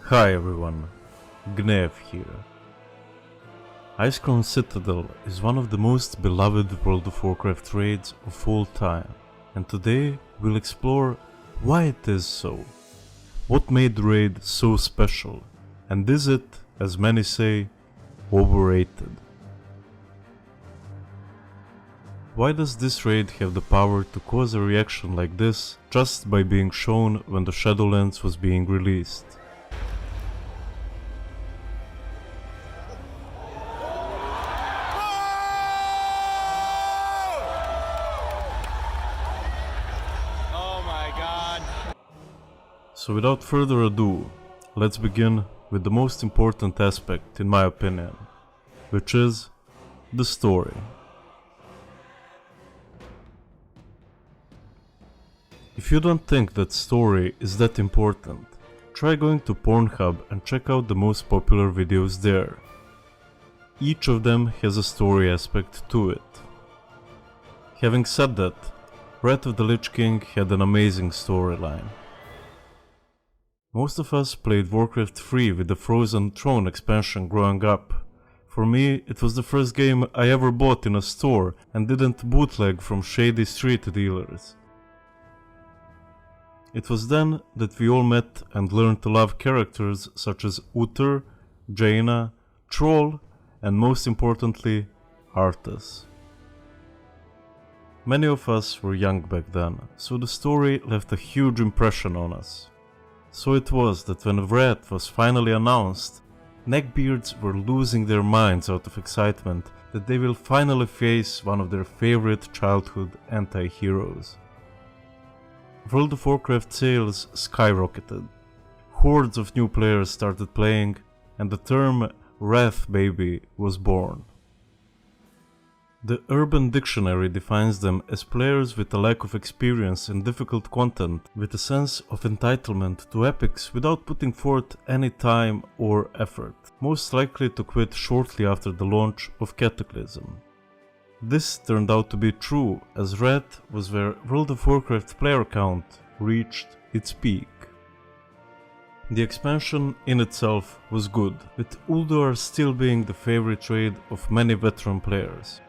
Hi everyone, Gnev here. Icecrown Citadel is one of the most beloved World of Warcraft raids of all time, and today we'll explore why it is so, what made the raid so special, and is it, as many say, overrated? Why does this raid have the power to cause a reaction like this just by being shown when the Shadowlands was being released? So without further ado, let's begin with the most important aspect in my opinion, which is the story. If you don't think that story is that important, try going to Pornhub and check out the most popular videos there. Each of them has a story aspect to it. Having said that, Wrath of the Lich King had an amazing storyline. Most of us played Warcraft 3 with the Frozen Throne expansion growing up. For me, it was the first game I ever bought in a store and didn't bootleg from shady street dealers. It was then that we all met and learned to love characters such as Uther, Jaina, Troll, and most importantly, Arthas. Many of us were young back then, so the story left a huge impression on us. So it was that when Wrath was finally announced, neckbeards were losing their minds out of excitement that they will finally face one of their favorite childhood anti-heroes. World of Warcraft sales skyrocketed, hordes of new players started playing, and the term Wrath Baby was born. The Urban Dictionary defines them as players with a lack of experience in difficult content, with a sense of entitlement to epics without putting forth any time or effort, most likely to quit shortly after the launch of Cataclysm. This turned out to be true, as Wrath was where World of Warcraft player count reached its peak. The expansion in itself was good, with Ulduar still being the favorite raid of many veteran players.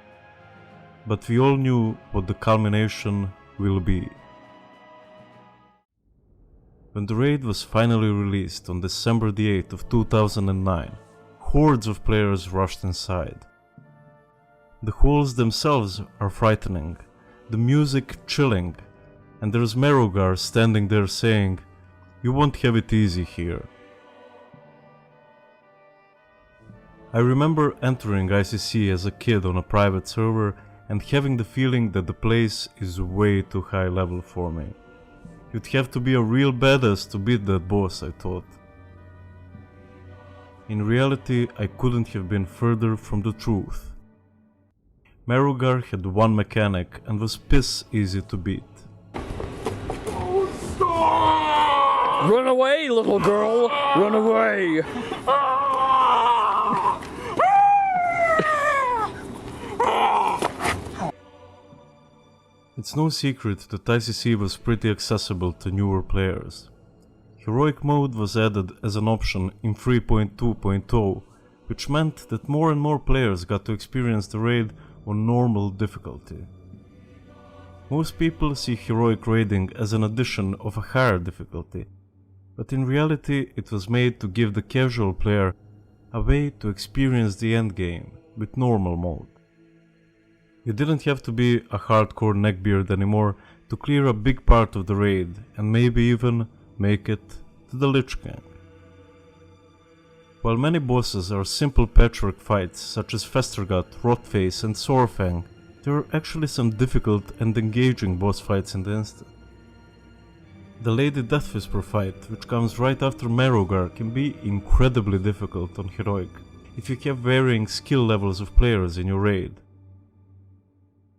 But we all knew what the culmination will be. When the raid was finally released on December the 8th of 2009, hordes of players rushed inside. The halls themselves are frightening, the music chilling, and there's Merogar standing there saying, "You won't have it easy here." I remember entering ICC as a kid on a private server and having the feeling that the place is way too high level for me. You'd have to be a real badass to beat that boss, I thought. In reality, I couldn't have been further from the truth. Merogar had one mechanic and was piss easy to beat. Run away, little girl! Run away! It's no secret that ICC was pretty accessible to newer players. Heroic mode was added as an option in 3.2.0, which meant that more and more players got to experience the raid on normal difficulty. Most people see heroic raiding as an addition of a higher difficulty, but in reality it was made to give the casual player a way to experience the endgame with normal mode. You didn't have to be a hardcore neckbeard anymore to clear a big part of the raid and maybe even make it to the Lich King. While many bosses are simple patchwork fights such as Festergut, Rotface and Sorfang, there are actually some difficult and engaging boss fights in the instance. The Lady Deathwhisper fight, which comes right after Merogar, can be incredibly difficult on Heroic if you have varying skill levels of players in your raid.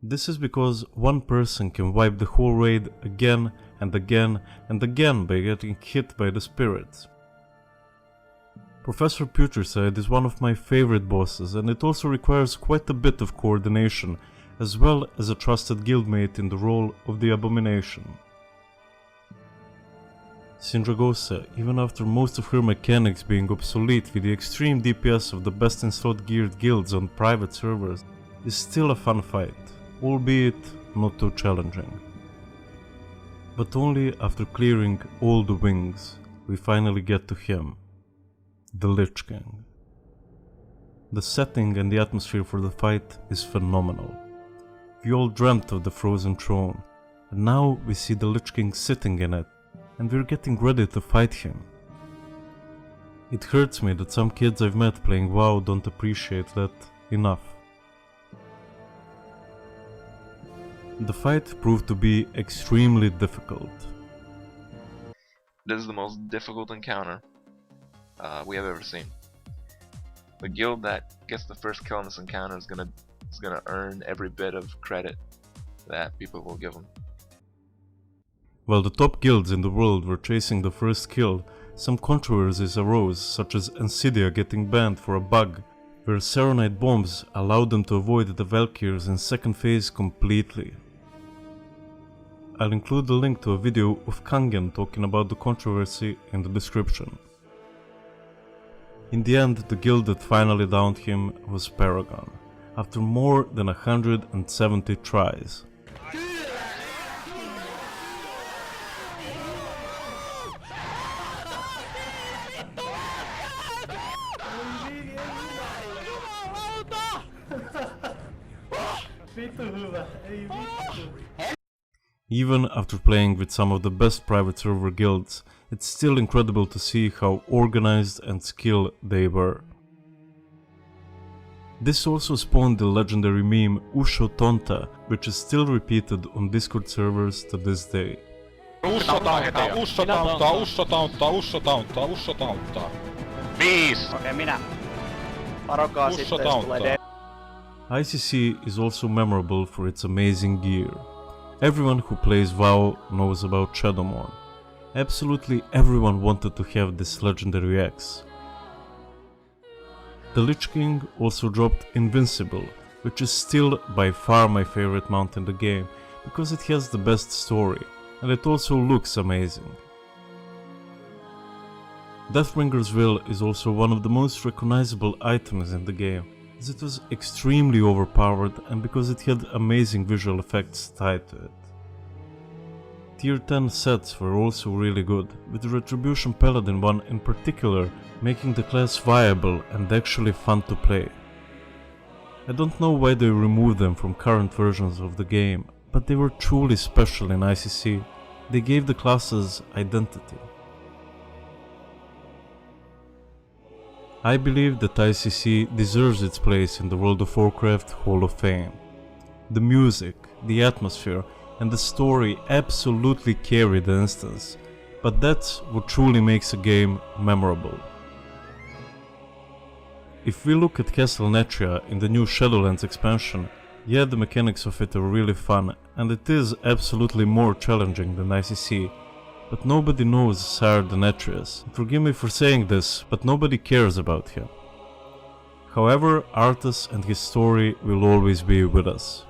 This is because one person can wipe the whole raid again and again and again by getting hit by the spirits. Professor Putricide is one of my favorite bosses, and it also requires quite a bit of coordination, as well as a trusted guildmate in the role of the Abomination. Sindragosa, even after most of her mechanics being obsolete with the extreme DPS of the best in slot geared guilds on private servers, is still a fun fight, albeit not too challenging. But only after clearing all the wings, we finally get to him, the Lich King. The setting and the atmosphere for the fight is phenomenal. We all dreamt of the frozen throne, and now we see the Lich King sitting in it, and we're getting ready to fight him. It hurts me that some kids I've met playing WoW don't appreciate that enough. The fight proved to be extremely difficult. This is the most difficult encounter we have ever seen. The guild that gets the first kill in this encounter is gonna earn every bit of credit that people will give them. While the top guilds in the world were chasing the first kill, some controversies arose, such as Ensidia getting banned for a bug, where Serenite bombs allowed them to avoid the Valkyries in second phase completely. I'll include the link to a video of Kangen talking about the controversy in the description. In the end, the guild that finally downed him was Paragon, after more than 170 tries. Even after playing with some of the best private server guilds, it's still incredible to see how organized and skilled they were. This also spawned the legendary meme Usho Tonta, which is still repeated on Discord servers to this day. Usso tauntaa. 5! Okei, minä. Varokaa sitten, jos tulee ICC is also memorable for its amazing gear. Everyone who plays WoW knows about Shadowmourne. Absolutely everyone wanted to have this legendary axe. The Lich King also dropped Invincible, which is still by far my favorite mount in the game, because it has the best story, and it also looks amazing. Deathbringer's Will is also one of the most recognizable items in the game, as it was extremely overpowered and because it had amazing visual effects tied to it. Tier 10 sets were also really good, with the Retribution Paladin one in particular making the class viable and actually fun to play. I don't know why they removed them from current versions of the game, but they were truly special in ICC. They gave the classes identity. I believe that ICC deserves its place in the World of Warcraft Hall of Fame. The music, the atmosphere, and the story absolutely carry the instance, but that's what truly makes a game memorable. If we look at Castle Netria in the new Shadowlands expansion, yeah, the mechanics of it are really fun, and it is absolutely more challenging than ICC, but nobody knows Sire Denetrius. Forgive me for saying this, but nobody cares about him. However, Arthas and his story will always be with us.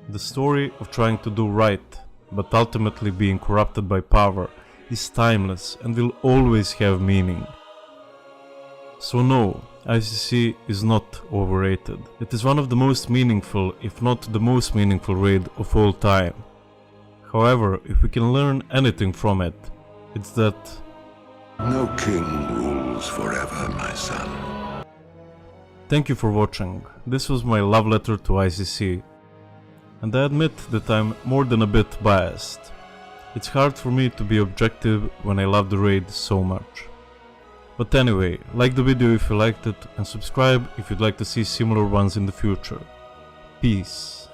The story of trying to do right, but ultimately being corrupted by power, is timeless and will always have meaning. So no, ICC is not overrated. It is one of the most meaningful, if not the most meaningful raid of all time. However, if we can learn anything from it, it's that no king rules forever, my son. Thank you for watching. This was my love letter to ICC. And I admit that I'm more than a bit biased. It's hard for me to be objective when I love the raid so much. But anyway, like the video if you liked it and subscribe if you'd like to see similar ones in the future. Peace.